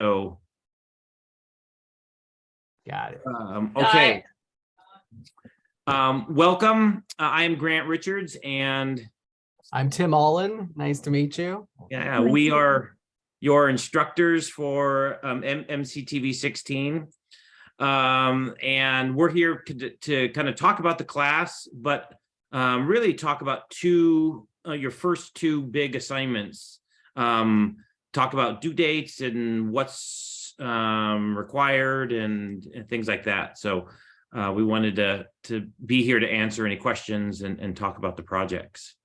So, Got it. okay. Welcome. I am Grant Richards, and I'm Tim Allen. Nice to meet you. yeah, we are your instructors for MCTV 16. And we're here to kind of talk about the class, but really talk about your first two big assignments. Talk about due dates and what's required and things like that. So we wanted to be here to answer any questions and talk about the projects.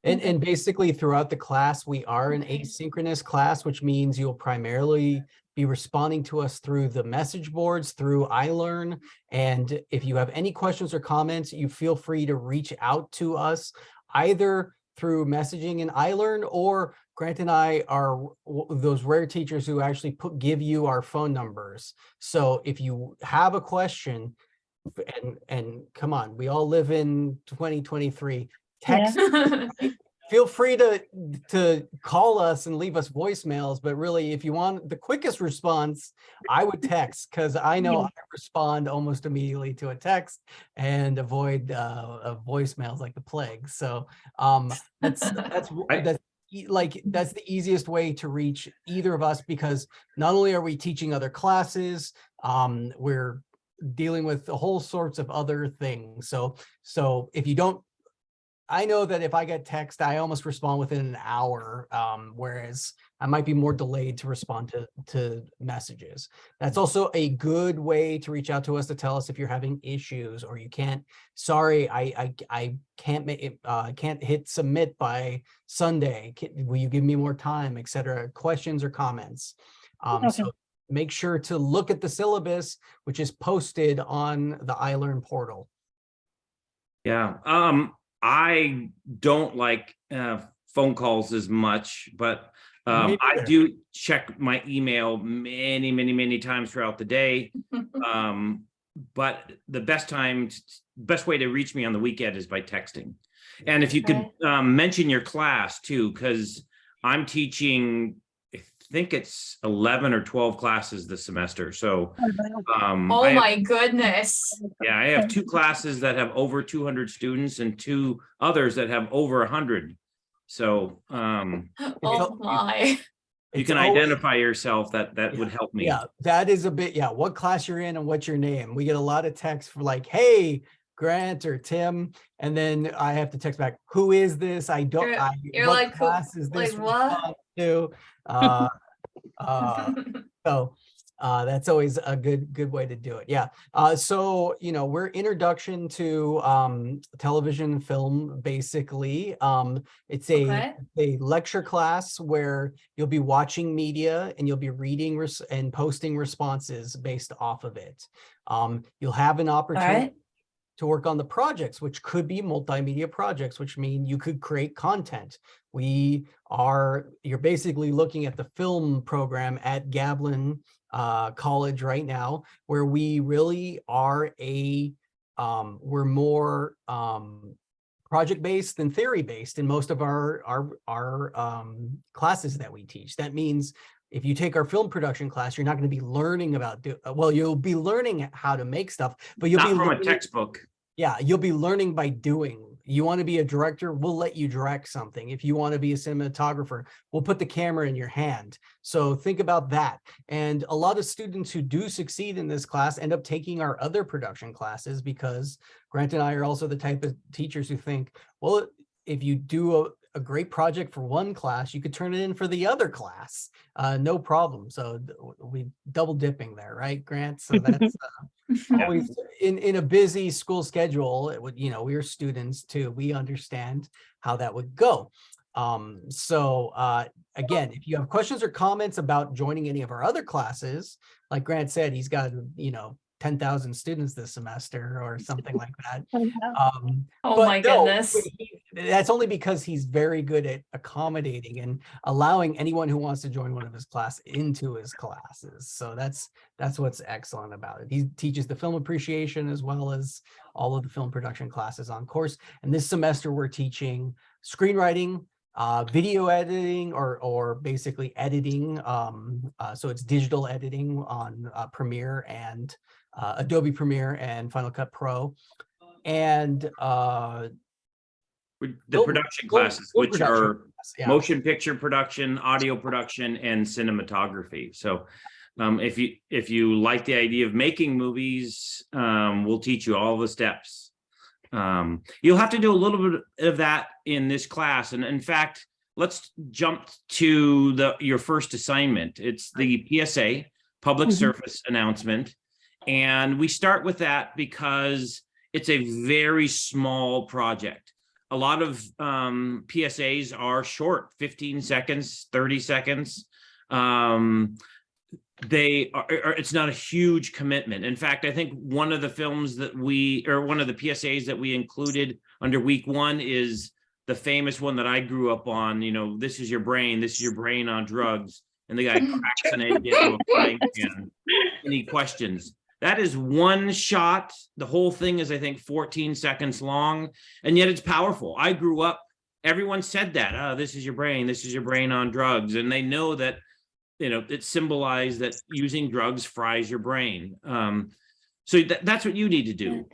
And basically throughout the class, we are an asynchronous class, which means you'll primarily be responding to us through the message boards, through iLearn. And if you have any questions or comments, you feel free to reach out to us either through messaging in iLearn, or Grant and I are those rare teachers who actually give you our phone numbers. So if you have a question, and come on, we all live in 2023. Text, feel free to call us and leave us voicemails, but really, if you want the quickest response, I would text, because I know I respond almost immediately to a text and avoid voicemails like the plague. So that's the easiest way to reach either of us, because not only are we teaching other classes, we're dealing with whole sorts of other things. So if you don't, I know that if I get text, I almost respond within an hour, whereas I might be more delayed to respond to messages. That's also a good way to reach out to us to tell us if you're having issues or you can't. Sorry, I can't make it. Can't hit submit by Sunday. Will you give me more time, etc. Questions or comments. So make sure to look at the syllabus, which is posted on the iLearn portal. Yeah. I don't like phone calls as much, but I do check my email many times throughout the day. But the best way to reach me on the weekend is by texting. And if you could mention your class too, because I'm teaching, I think it's 11 or 12 classes this semester. So oh my goodness. Yeah, I have two classes that have over 200 students and two others that have over 100. So oh my. You can identify yourself. That would help me. Yeah, that is a bit, what class you're in and what's your name. We get a lot of texts for like, hey, Grant or Tim, and then I have to text back, who is this? You're what like, class is this? Like what? So that's always a good way to do it. Yeah. So, we're introduction to television film, basically. It's a lecture class where you'll be watching media and you'll be reading and posting responses based off of it. You'll have an opportunity to work on the projects, which could be multimedia projects, which mean you could create content. You're basically looking at the film program at Gablin College right now, where we really are we're more project-based than theory-based in most of our classes that we teach. That means if you take our film production class, you're not going to be learning about, you'll be learning how to make stuff, but you'll be from a textbook. Yeah, you'll be learning by doing. You want to be a director, we'll let you direct something. If you want to be a cinematographer, we'll put the camera in your hand. So think about that. And a lot of students who do succeed in this class end up taking our other production classes, because Grant and I are also the type of teachers who think, well, if you do a great project for one class, you could turn it in for the other class, no problem. So we double dipping there, right, Grant? So that's always in a busy school schedule. It would, we're students too. We understand how that would go. Again, if you have questions or comments about joining any of our other classes, like Grant said, he's got 10,000 students this semester or something like that. Oh my goodness. That's only because he's very good at accommodating and allowing anyone who wants to join one of his classes into his classes. So that's what's excellent about it. He teaches the film appreciation as well as all of the film production classes on course. And this semester we're teaching screenwriting, video editing or basically editing. So it's digital editing on Premiere and Adobe Premiere and Final Cut Pro. And the production classes, which production are class, yeah. motion picture production, audio production, and cinematography. So if you like the idea of making movies, we'll teach you all the steps. You'll have to do a little bit of that in this class. And in fact, let's jump to your first assignment. It's the PSA, public service announcement. And we start with that because it's a very small project. A lot of PSAs are short, 15 seconds, 30 seconds. It's not a huge commitment. In fact, I think one of the films that one of the PSAs that we included under week 1 is the famous one that I grew up on. This is your brain on drugs. And the guy cracks an egg into a frying pan. Any questions? That is one shot. The whole thing is, I think, 14 seconds long, and yet it's powerful. I grew up, everyone said that, oh, this is your brain on drugs. And they know that, it symbolized that using drugs fries your brain. So that's what you need to do.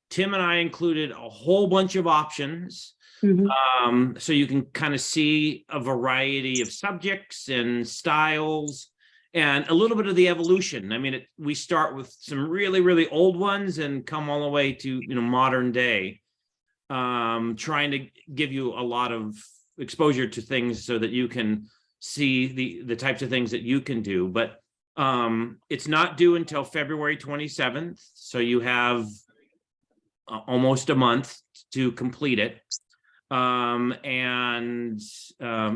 Tim and I included a whole bunch of options. So you can kind of see a variety of subjects and styles and a little bit of the evolution. I mean, we start with some really, really old ones and come all the way to, modern day, trying to give you a lot of exposure to things so that you can see the types of things that you can do. But it's not due until February 27th. So you have almost a month to complete it.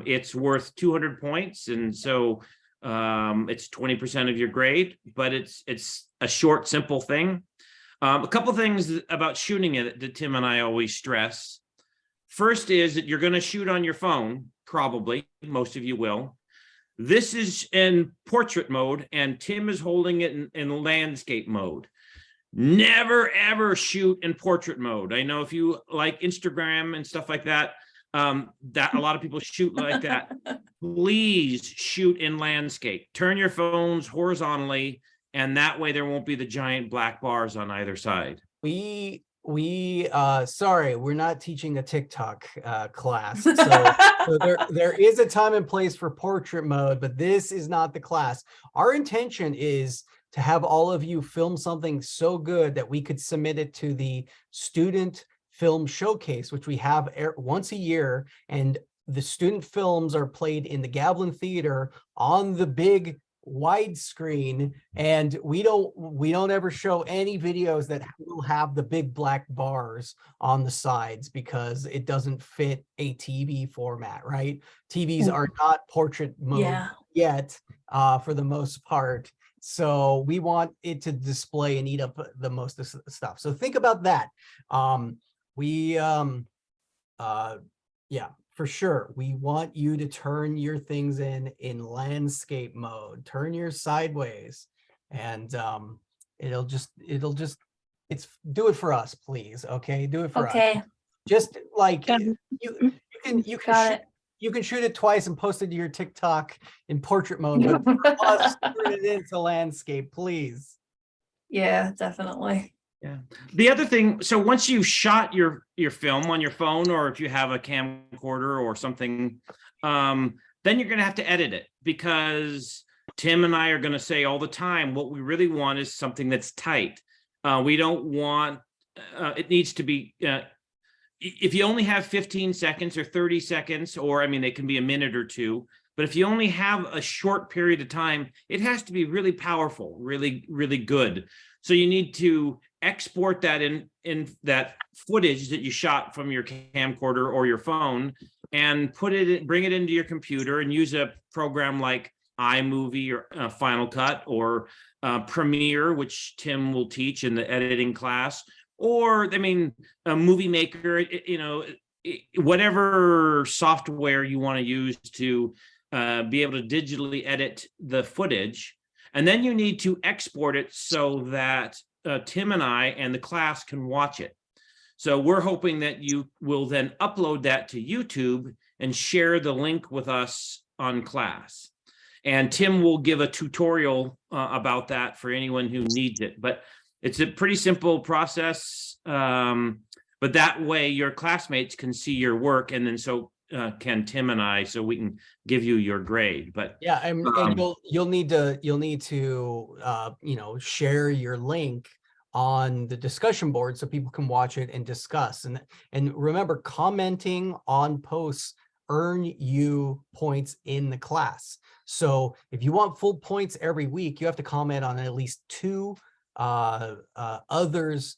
It's worth 200 points. And so it's 20% of your grade, but it's a short, simple thing. A couple things about shooting it that Tim and I always stress. First is that you're going to shoot on your phone, probably. Most of you will. This is in portrait mode, and Tim is holding it in landscape mode. Never, ever shoot in portrait mode. I know if you like Instagram and stuff like that, that a lot of people shoot like that. Please shoot in landscape. Turn your phones horizontally, and that way there won't be the giant black bars on either side. Sorry, we're not teaching a TikTok class. So there is a time and place for portrait mode, but this is not the class. Our intention is to have all of you film something so good that we could submit it to the student film showcase, which we have once a year. And the student films are played in the Gablin Theater on the big widescreen, and we don't ever show any videos that will have the big black bars on the sides because it doesn't fit a TV format, right? TVs are not portrait mode yet, for the most part. So we want it to display and eat up the most of the stuff. So think about that. Yeah, for sure. We want you to turn your things in landscape mode, turn yours sideways, and it'll just do it for us, please. Okay, do it for us. Just like you can shoot it twice and post it to your TikTok in portrait mode, but for us, turn it into landscape, please. Yeah, definitely. Yeah. The other thing, so once you've shot your film on your phone, or if you have a camcorder or something, then you're going to have to edit it, because Tim and I are going to say all the time, what we really want is something that's tight. We don't want, it needs to be, if you only have 15 seconds or 30 seconds, or I mean, it can be a minute or two, but if you only have a short period of time, it has to be really powerful, really, really good. So you need to export that in that footage that you shot from your camcorder or your phone, and bring it into your computer and use a program like iMovie or Final Cut or Premiere, which Tim will teach in the editing class, or I mean, a Movie Maker, whatever software you want to use to be able to digitally edit the footage. And then you need to export it so that Tim and I and the class can watch it. So we're hoping that you will then upload that to YouTube and share the link with us on class. And Tim will give a tutorial about that for anyone who needs it. But it's a pretty simple process. But that way your classmates can see your work, and then so can Tim and I, so we can give you your grade. But yeah, and you'll need to you know, share your link on the discussion board so people can watch it and discuss. And remember, commenting on posts earn you points in the class. So if you want full points every week, you have to comment on at least 2 others'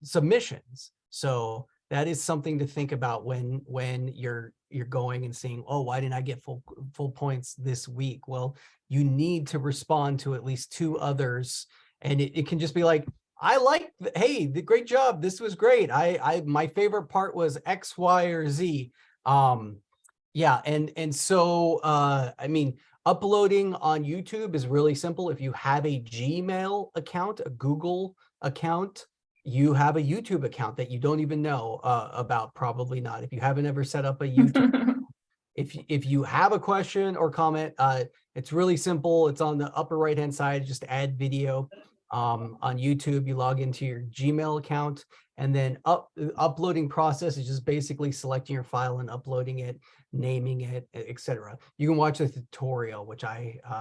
submissions. So that is something to think about when you're going and saying, oh, why didn't I get full points this week? Well, you need to respond to at least 2 others, and it can just be like, I like, hey, great job, this was great. My favorite part was X, Y, or Z. Yeah, and so I mean, uploading on YouTube is really simple. If you have a Gmail account, a Google account, you have a YouTube account that you don't even know about, probably not. If you haven't ever set up a YouTube, if you have a question or comment, it's really simple. It's on the upper right-hand side, just add video. On YouTube, you log into your Gmail account, and then uploading process is just basically selecting your file and uploading it, naming it, etc. You can watch the tutorial, which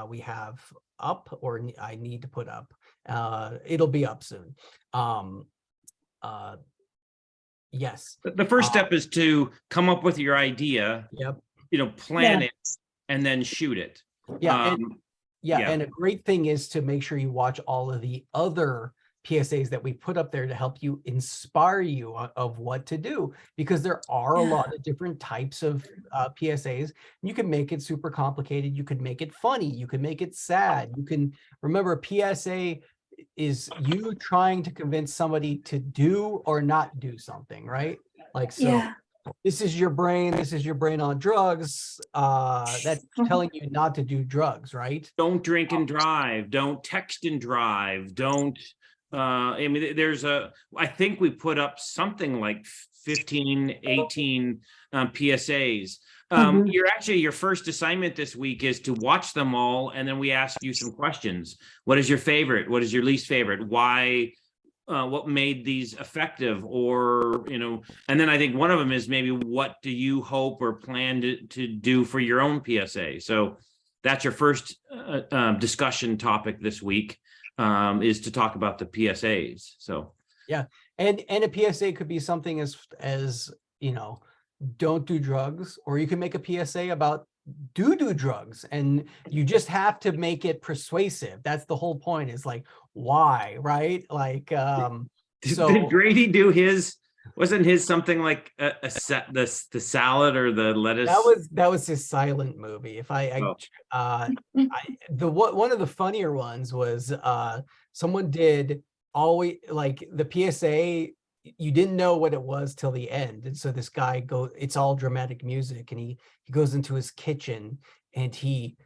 we have up, or I need to put up. It'll be up soon. Yes. the first step is to come up with your idea. Yep. You know, plan it, and then shoot it. Yeah. Yeah. And a great thing is to make sure you watch all of the other PSAs that we put up there to help you inspire you of what to do, because there are a lot of different types of PSAs. You can make it super complicated. You could make it funny. You can make it sad. You can remember, PSA is you trying to convince somebody to do or not do something, right? Like, so this is your brain on drugs. That's telling you not to do drugs, right? Don't drink and drive. Don't text and drive. Don't. I mean, I think we put up something like 15, 18 PSAs. Your first assignment this week is to watch them all, and then we ask you some questions. What is your favorite? What is your least favorite? Why? What made these effective? Or, you know, and then I think one of them is maybe, what do you hope or plan to do for your own PSA? So that's your first discussion topic this week, is to talk about the PSAs. So yeah, and a PSA could be something as you know, don't do drugs, or you can make a PSA about do drugs, and you just have to make it persuasive. That's the whole point, is like, why, right? Like, so did Grady do his? Wasn't his something like the salad or the lettuce? That was his silent movie. If one of the funnier ones was someone did always, like, the PSA, you didn't know what it was till the end, and so this guy it's all dramatic music, and he goes into his kitchen and he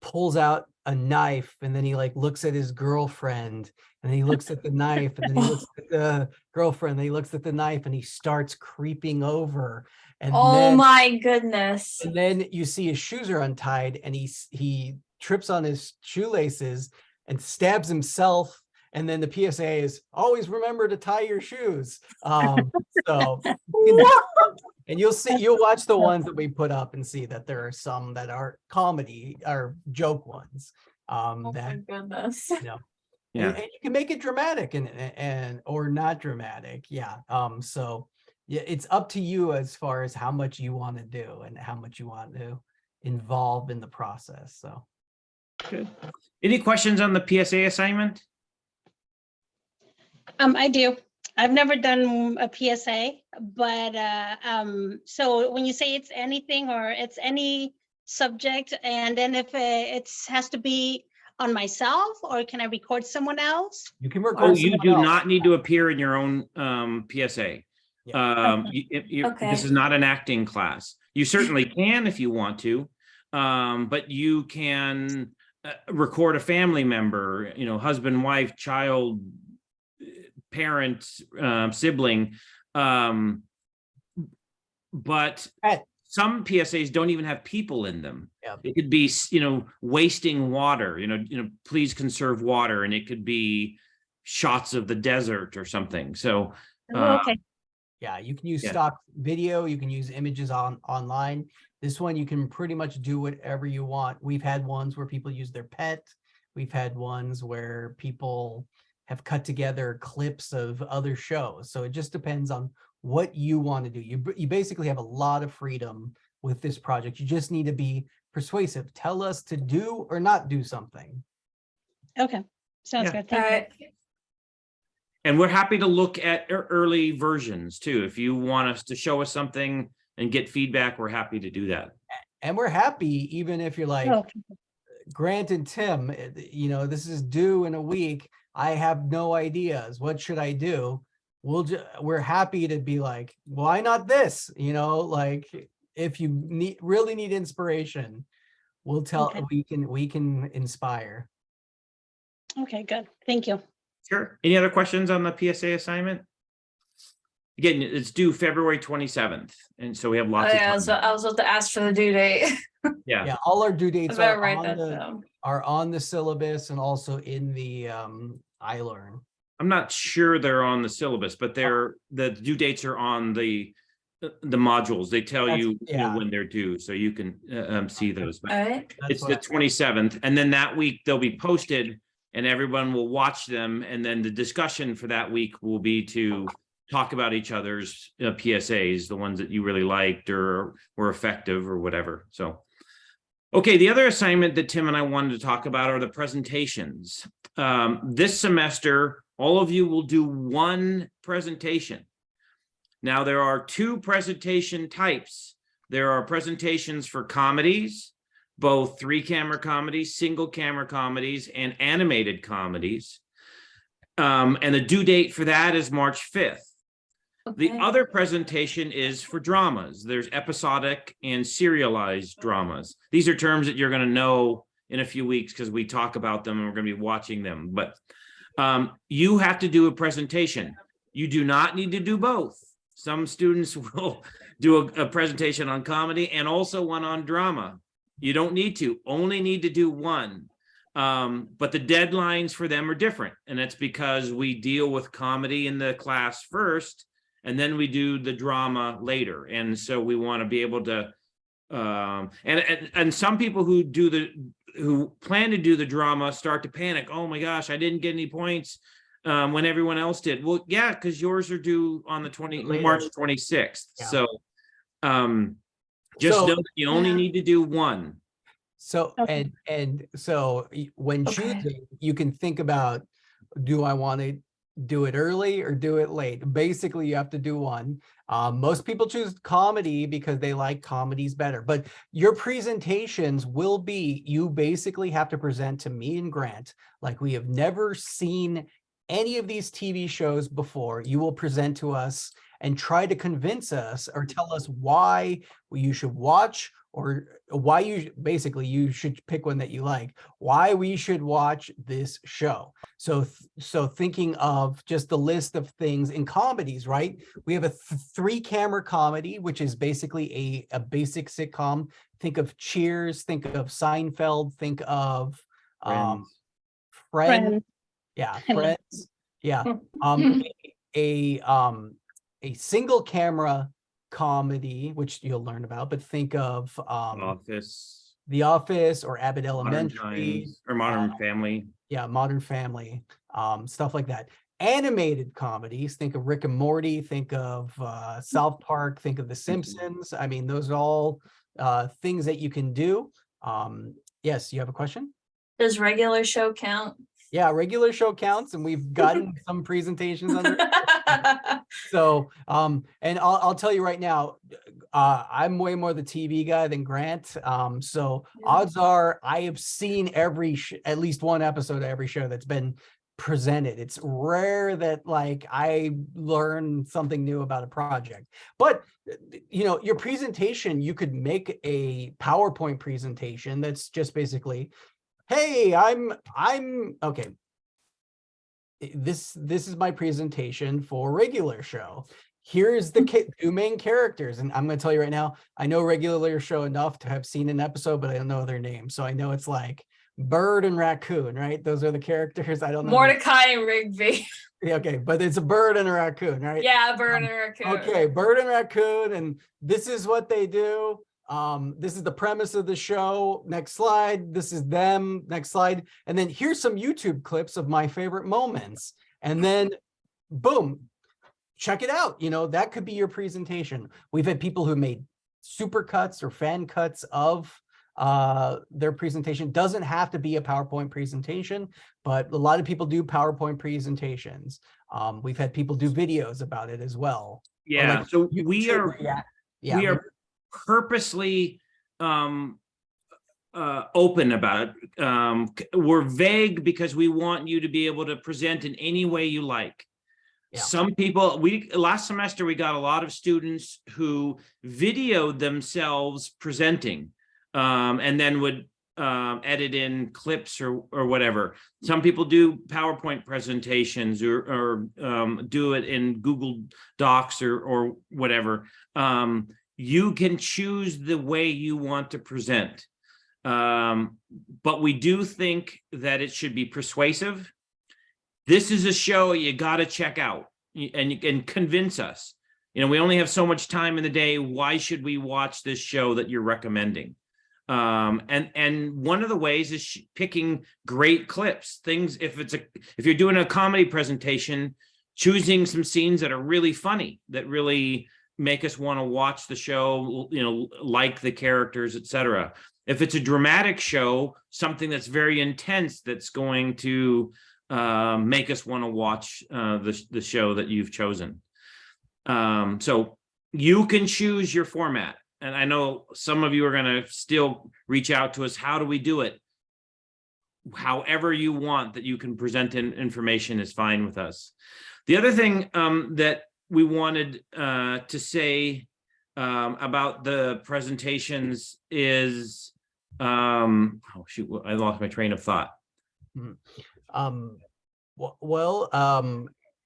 pulls out a knife, and then he like looks at his girlfriend, and then he looks at the knife, and then he looks at the girlfriend, and then he looks at the knife, and he starts creeping over, and my goodness. And then you see his shoes are untied, and he trips on his shoelaces and stabs himself. And then the PSA is, always remember to tie your shoes. So, and you'll watch the ones that we put up and see that there are some that are comedy or joke ones. My goodness. You know, and you can make it dramatic and or not dramatic. Yeah. So yeah, it's up to you as far as how much you want to do and how much you want to involve in the process. So good. Any questions on the PSA assignment? I do. I've never done a PSA, but so when you say it's anything or it's any subject, and then if it has to be on myself, or can I record someone else? You can record. Oh, you do not need to appear in your own PSA. Yeah. This is not an acting class. You certainly can if you want to, but you can record a family member, you know, husband, wife, child, parent, sibling, but some PSAs don't even have people in them. Yeah. It could be, wasting water, please conserve water. And it could be shots of the desert or something. So, Okay. Yeah, you can use Yeah. stock video, you can use images online. This one, you can pretty much do whatever you want. We've had ones where people use their pet. We've had ones where people have cut together clips of other shows. So it just depends on what you want to do. You basically have a lot of freedom with this project. You just need to be persuasive. Tell us to do or not do something. Okay. Sounds Yeah. good. Thank All you. right. And we're happy to look at early versions too. If you want us to show us something and get feedback, we're happy to do that. And we're happy, even if you're like, Oh, Grant and Tim, this is due in a week. I have no ideas. What should I do? We're happy to be like, why not this? Like if you really need inspiration, we'll tell. Okay. We can inspire. okay, good. Thank you. Sure. Any other questions on the PSA assignment? Again, it's due February 27th. And so we have lots of I time. was about to ask for the due date. Yeah. Yeah, all our due I dates better are write on that the down. syllabus and also in the iLearn. I'm not sure they're on the syllabus, but the due dates are on the modules. They tell you, yeah. when they're due, so you can see those. But All right. That's it's the what 27th, and then that week they'll be posted, and everyone will watch them. And then the discussion for that week will be to talk about each other's PSAs, the ones that you really liked or were effective or whatever. So, okay, the other assignment that Tim and I wanted to talk about are the presentations. This semester, all of you will do one presentation. Now, there are two presentation types. There are presentations for comedies, both 3-camera comedies, single camera comedies, and animated comedies. And the due date for that is March 5th. The Okay. other presentation is for dramas. There's episodic and serialized dramas. These are terms that you're going to know in a few weeks because we talk about them and we're going to be watching them. But you have to do a presentation. You do not need to do both. Some students will do a presentation on comedy and also one on drama. You don't need to, only need to do one. But the deadlines for them are different. And that's because we deal with comedy in the class first, and then we do the drama later. And so we want to be able to, and some people who plan to do the drama start to panic. Oh my gosh, I didn't get any points when everyone else did. Well, yeah, because yours are due on the March 26th. Yeah. So just So- know that you only Yeah. need to do one. So, Okay. and so when Okay. choosing, you can think about, do I want to do it early or do it late? Basically, you have to do one. Most people choose comedy because they like comedies better, but your presentations will be, you basically have to present to me and Grant like we have never seen any of these TV shows before. You will present to us and try to convince us or tell us why you should watch, or why you should pick one that you like, why we should watch this show. So thinking of just the list of things in comedies, right? We have a 3-camera comedy, which is basically a basic sitcom. Think of Cheers, think of Seinfeld, think of Friends. Friends. Yeah, I love Friends. Yeah. A single camera comedy, which you'll learn about, but think of Office, The Office or Abbott Modern Elementary. Times, or Modern Family. Yeah, Modern Family, stuff like that. Animated comedies, think of Rick and Morty, think of South Park, think of The Simpsons. I mean, those are all things that you can do. Yes, you have a question? Does regular show count? Yeah, regular show counts, and we've gotten some presentations on there. So, and I'll tell you right now, I'm way more the TV guy than Grant. So odds are I have seen at least one episode of every show that's been presented. It's rare that like I learn something new about a project, but your presentation, you could make a PowerPoint presentation that's just basically, hey, I'm okay. This is my presentation for regular show. here's the two main characters. And I'm going to tell you right now, I know regular show enough to have seen an episode, but I don't know their names. So I know it's like Bird and Raccoon, right? Those are the characters. I don't know. Mordecai and Rigby. Yeah, okay, but it's a bird and a raccoon, right? Yeah, bird and raccoon. Okay, bird and raccoon, and this is what they do. This is the premise of the show. Next slide. This is them. Next slide. And then here's some YouTube clips of my favorite moments. And then boom, check it out. You know, that could be your presentation. We've had people who made super cuts or fan cuts of their presentation. Doesn't have to be a PowerPoint presentation, but a lot of people do PowerPoint presentations. We've had people do videos about it as well. Yeah, Like so we are we are purposely open about it. We're vague because we want you to be able to present in any way you like. Yeah. Some people, last semester we got a lot of students who videoed themselves presenting, and then would edit in clips or whatever. Some people do PowerPoint presentations or do it in Google Docs or whatever. You can choose the way you want to present. But we do think that it should be persuasive. This is a show you got to check out, and you can convince us. You know, we only have so much time in the day. Why should we watch this show that you're recommending? And one of the ways is picking great clips. Things, if you're doing a comedy presentation, choosing some scenes that are really funny, that really make us want to watch the show, you know, like the characters, etc. If it's a dramatic show, something that's very intense, that's going to make us want to watch the show that you've chosen. So you can choose your format. And I know some of you are going to still reach out to us. How do we do it? However you want that you can present information is fine with us. The other thing that we wanted to say about the presentations is, oh shoot, I lost my train of thought.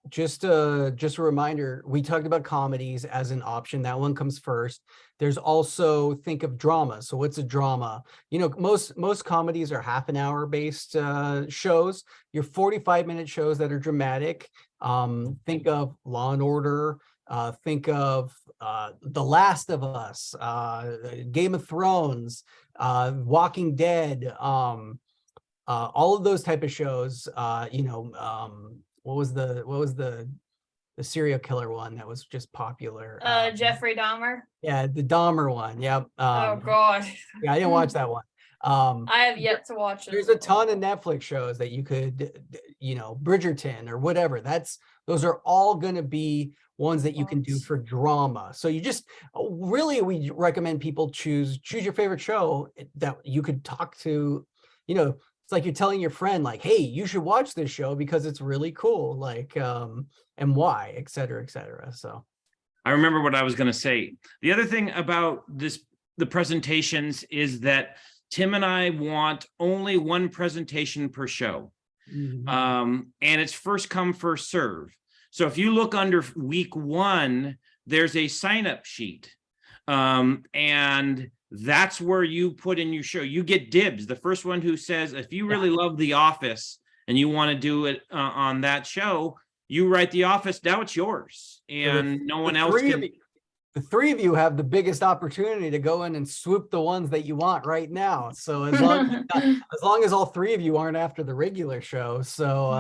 Just a reminder, we talked about comedies as an option. That one comes first. There's also, think of drama. So what's a drama? You know, most comedies are half an hour based shows. Your 45-minute shows that are dramatic. Think of Law and Order. Think of The Last of Us, Game of Thrones, Walking Dead. All of those type of shows. You know, what was the serial killer one that was just popular? Jeffrey Dahmer. Yeah, the Dahmer one. Yep. Oh God. Yeah, I didn't watch that one. I have yet to watch it. There's a ton of Netflix shows that you could, you know, Bridgerton or whatever. Those are all going to be ones that you can do for drama. So you just really, we recommend people choose your favorite show that you could talk to. You know, it's like you're telling your friend, like, hey, you should watch this show because it's really cool, like, and why, et cetera, et cetera. So I remember what I was going to say. The other thing about the presentations is that Tim and I want only one presentation per show. mm-hmm. And it's first come, first serve. So if you look under week 1, there's a sign-up sheet. And that's where you put in your show. You get dibs. The first one who says, if you really love The Office and you want to do it on that show, you write The Office. Now it's yours, and no one else can. The three of you have the biggest opportunity to go in and swoop the ones that you want right now. So as long as all three of you aren't after the regular show. So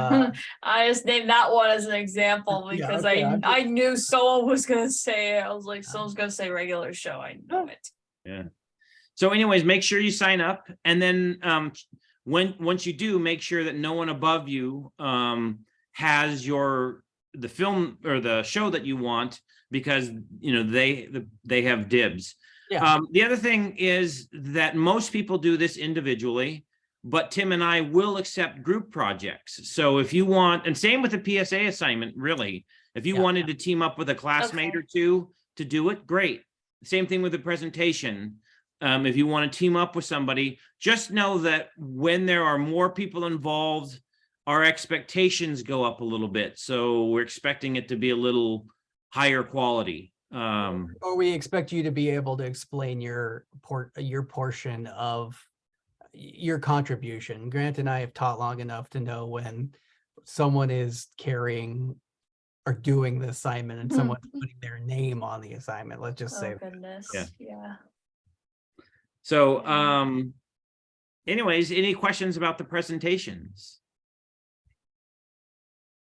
I just named that one as an example because I knew someone was gonna say it. I was like, someone's gonna say regular show. I know it. Yeah. So anyways, make sure you sign up, and then once you do, make sure that no one above you has the film or the show that you want, because you know they have dibs. Yeah. The other thing is that most people do this individually, but Tim and I will accept group projects. So if you want, and same with the PSA assignment, really, if you wanted to team up with a classmate or two to do it, great. Same thing with the presentation. If you want to team up with somebody, just know that when there are more people involved, our expectations go up a little bit. So we're expecting it to be a little higher quality. Or we expect you to be able to explain your portion of your contribution. Grant and I have taught long enough to know when someone is carrying or doing the assignment and someone's putting their name on the assignment. Let's just say. Oh goodness. Yeah. Yeah. So, anyways, any questions about the presentations?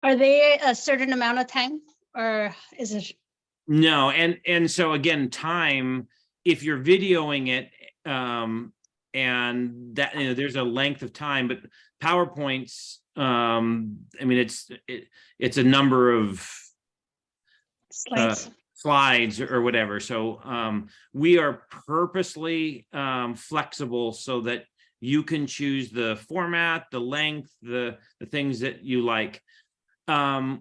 Are they a certain amount of time or is it? No, and so again, time, if you're videoing it, and that, you know, there's a length of time, but PowerPoints, I mean, it's a number of slides or whatever. So we are purposely flexible so that you can choose the format, the length, the things that you like.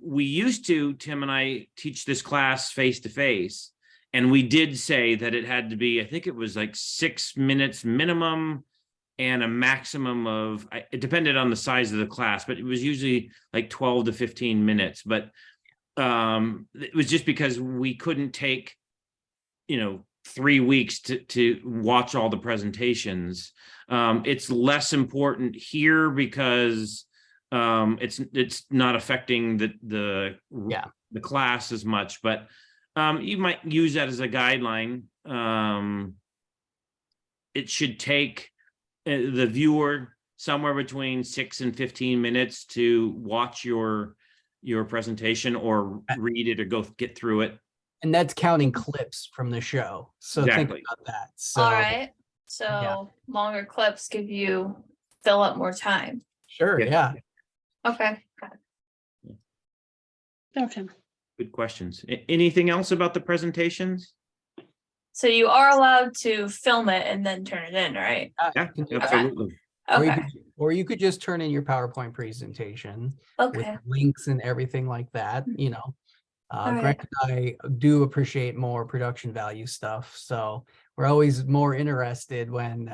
We used to, Tim and I, teach this class face to face, and we did say that it had to be, I think it was like 6 minutes minimum and a maximum of, it depended on the size of the class, but it was usually like 12 to 15 minutes. But it was just because we couldn't take, 3 weeks to watch all the presentations. It's less important here because it's not affecting the class as much, but you might use that as a guideline. It should take the viewer somewhere between 6 and 15 minutes to watch your presentation or read it or get through it. And that's counting clips from the show. So Exactly. think about that. So, All right. So longer clips fill up more time. Sure. Yeah. Okay. Okay. Good questions. Anything else about the presentations? So you are allowed to film it and then turn it in, right? Yeah, absolutely. Okay. Or you could just turn in your PowerPoint presentation with Okay. links and everything like that, right. Grant and I do appreciate more production value stuff. So we're always more interested when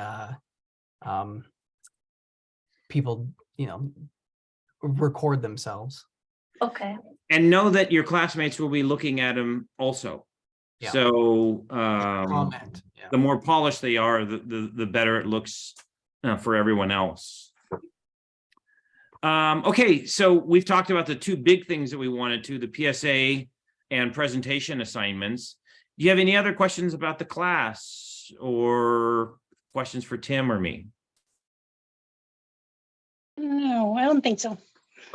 people, record themselves. Okay. And know that your classmates will be looking at them also. Yeah. So Comment. Yeah. the more polished they are, the better it looks for everyone else. Okay, so we've talked about the two big things that we wanted to, the PSA and presentation assignments. Do you have any other questions about the class or questions for Tim or me? No, I don't think so.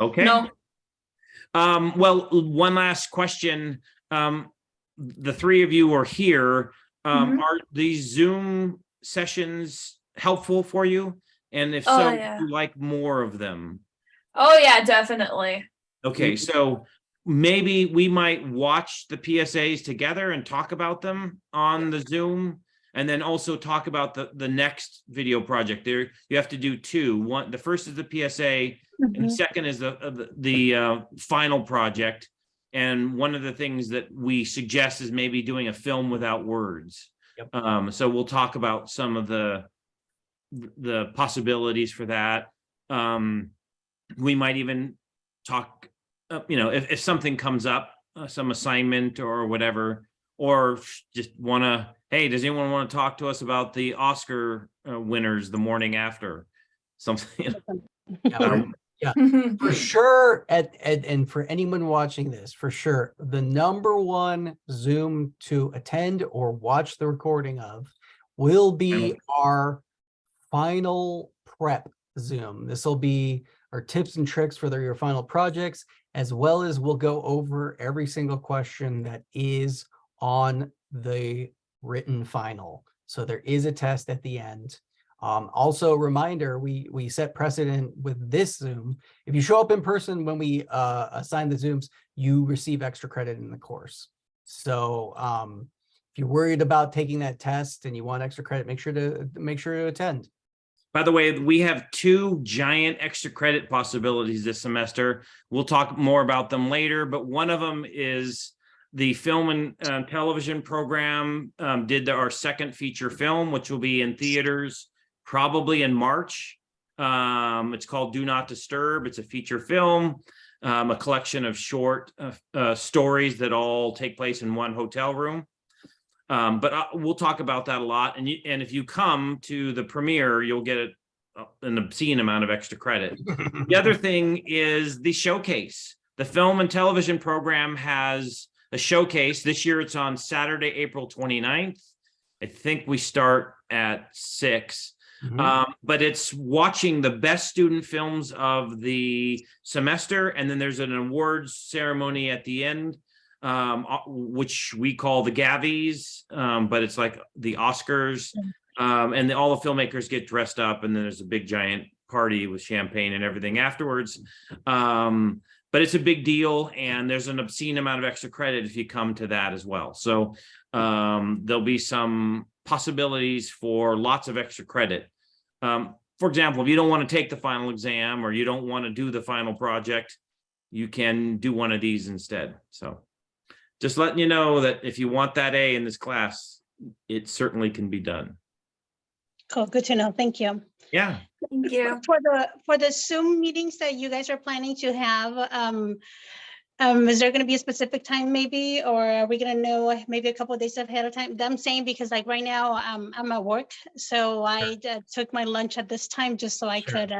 Okay. No. Well, one last question. The three of you are here. Are these Zoom sessions helpful for you? And if so, would you like more of them? Oh yeah, definitely. Okay, so maybe we might watch the PSAs together and talk about them on the Zoom, and then also talk about the next video project. There, you have to do two. One, the first is the PSA, and the second is the final project. And one of the things that we suggest is maybe doing a film without words. Yep. So we'll talk about some of the possibilities for that. We might even talk, if something comes up, some assignment or whatever, or just hey, does anyone want to talk to us about the Oscar winners the morning after? Something. Yeah, for sure. And for anyone watching this, for sure, the number one Zoom to attend or watch the recording of will be our final prep Zoom. This will be our tips and tricks for your final projects, as well as we'll go over every single question that is on the written final. So there is a test at the end. Also, reminder, we set precedent with this Zoom. If you show up in person when we assign the Zooms, you receive extra credit in the course. So if you're worried about taking that test and you want extra credit, make sure to attend. By the way, we have 2 giant extra credit possibilities this semester. We'll talk more about them later, but one of them is the film and television program did our second feature film, which will be in theaters probably in March. It's called Do Not Disturb. It's a feature film, a collection of short stories that all take place in one hotel room. But we'll talk about that a lot. And if you come to the premiere, you'll get an obscene amount of extra credit. The other thing is the showcase. The film and television program has a showcase. This year it's on Saturday, April 29th. I think we start at 6. But it's watching the best student films of the semester. And then there's an awards ceremony at the end, which we call the Gavies, but it's like the Oscars. And all the filmmakers get dressed up, and then there's a big giant party with champagne and everything afterwards. But it's a big deal, and there's an obscene amount of extra credit if you come to that as well. So there'll be some possibilities for lots of extra credit. For example, if you don't want to take the final exam or you don't want to do the final project, you can do one of these instead. So just letting you know that if you want that A in this class, it certainly can be done. Cool, good to know. Thank you. Yeah. Thank you. For the Zoom meetings that you guys are planning to have, is there going to be a specific time maybe, or are we going to know maybe a couple of days ahead of time? I'm saying because like right now I'm at work, so I took my lunch at this time just so I could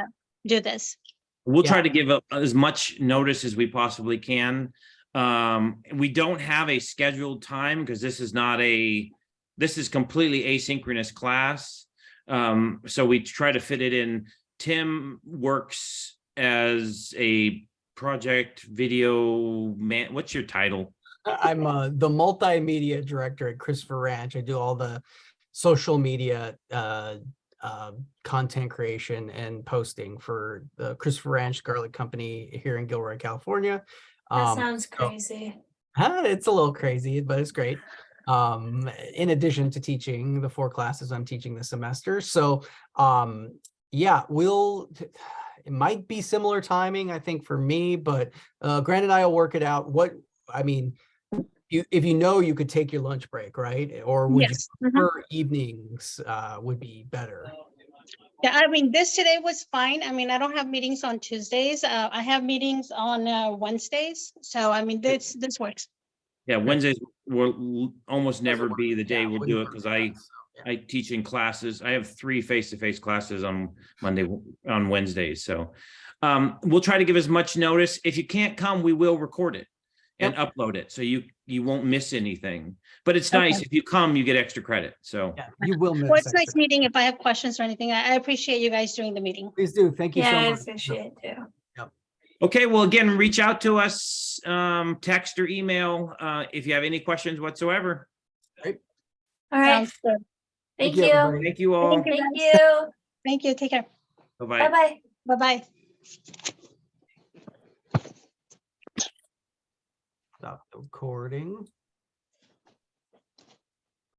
do this. We'll try to give as much notice as we possibly can. We don't have a scheduled time because this is completely asynchronous class. So we try to fit it in. Tim works as a project video man. What's your title? I'm the multimedia director at Christopher Ranch. I do all the social media content creation and posting for the Christopher Ranch Garlic Company here in Gilroy, California. That sounds crazy. It's a little crazy, but it's great. In addition to teaching the 4 classes I'm teaching this semester. So yeah, it might be similar timing, I think, for me, but Grant and I will work it out. If you could take your lunch break, right? Or would you prefer evenings would be better? Yeah, I mean, today was fine. I mean, I don't have meetings on Tuesdays. I have meetings on Wednesdays. So, I mean, this works. Yeah, Wednesdays will almost never be the day we'll do it because I teach in classes. I have 3 face-to-face classes on Wednesdays. So we'll try to give as much notice. If you can't come, we will record it and upload it. So you won't miss anything. But it's nice. If you come, you get extra credit. So you will miss. Well, it's nice meeting. If I have questions or anything, I appreciate you guys doing the meeting. Please do. Thank you so much. I appreciate it too. Okay, well, again, reach out to us, text or email if you have any questions whatsoever. All right. Sounds good. Thank you. everybody. Thank you all. Thank you. Thank you. Take care. Bye-bye. Bye-bye. Bye-bye. Stop the recording.